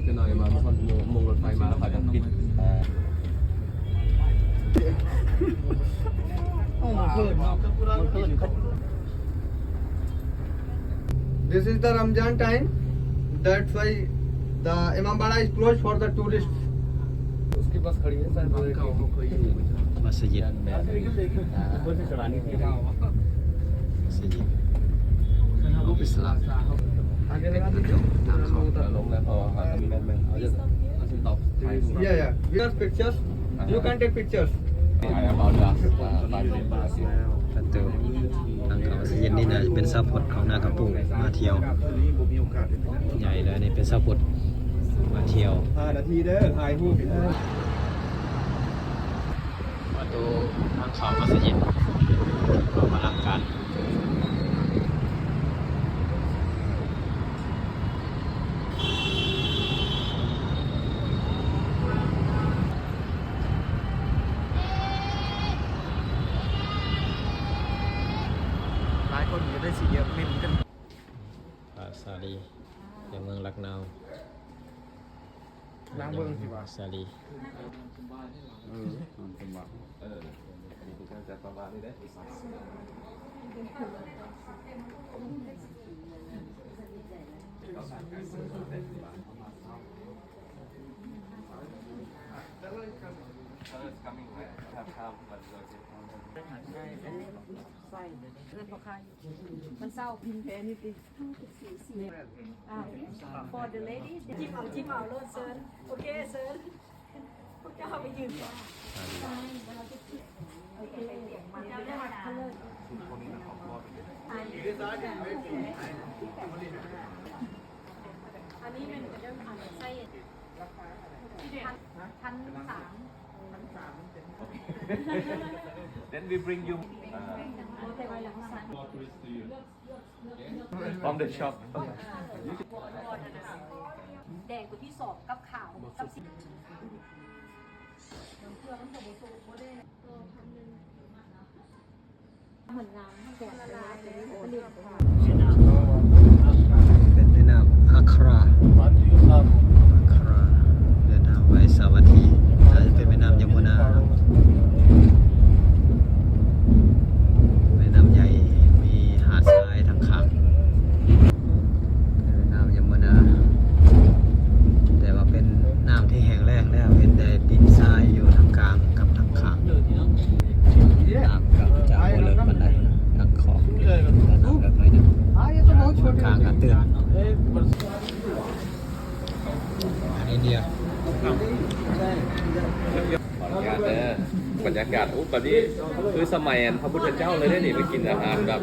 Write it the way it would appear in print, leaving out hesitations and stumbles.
จะหน่อยมาคนมงรถไฟมาแล้วเขาจะปิดThis is the Ramzan time. That's why the Imambara is closed for the tourists. उसकी बस खड़ी है शायद मस्जिद मस्जिद इस्लाम ทางเข้า ลงแล้วพอแมนเอาจะตอบ Yeah, yeah. We have pictures. You can take pictures. เอาจ้ะบาท ประตูทางเข้ามัสยิดนี่น่าจะเป็นซาพดของนากระปูมาเที่ยวใหญ่เลยนี่เป็นซาพดมาเที่ยว 5 นาทีเด้อถ่ายรูป ประตูทางเข้ามัสยิดอลังการหลายคนจะได้สีเยอะมินกัน ปราสาลีในเมืองลักนาว ล้างเบิ้งสิวะ สาลี นี่ก็จะประมาณนี้ได้ มันเศร้าพิมพ์แพ้นี่ดิfor the ladies จิ้มเอาโลดเซิร์นโอเคเซิร์นพวกเจ้าไปยืนก่อนโอเคเจ้าได้มาเขาเลยอันนี้เป็นเรื่องไส้1,300 Then we bring you แต่ไว้หลังสั่น from the shop แดงตัวที่สองกับขาวกับสีเหมือนน้ำแกะละลายเลยเปลี่ยนเป็นแม่น้ำอัคราเดินทางไปสาวัตถีน่าจะเป็นแม่น้ำยมุนาครับแม่น้ำใหญ่มีหาดทรายทั้งข้างเป็นแม่น้ำยมุนาแต่ว่าเป็นน้ำที่แห้งแล้งแล้วเห็นแต่ดินทรายอยู่ทางกลางกับทางข้างน้ำก็จะบ่เลิกปานใดทางขอบแต่น้ำเลิกหน่อยหนึง हाँ ये तो बहुत छोटे ข้างก็ตื้นอินเดีย บรรยากาศอุ๊บแบบนี้คือสมัยพระพุทธเจ้าเลยได้หนิไปกินอาหารแบบ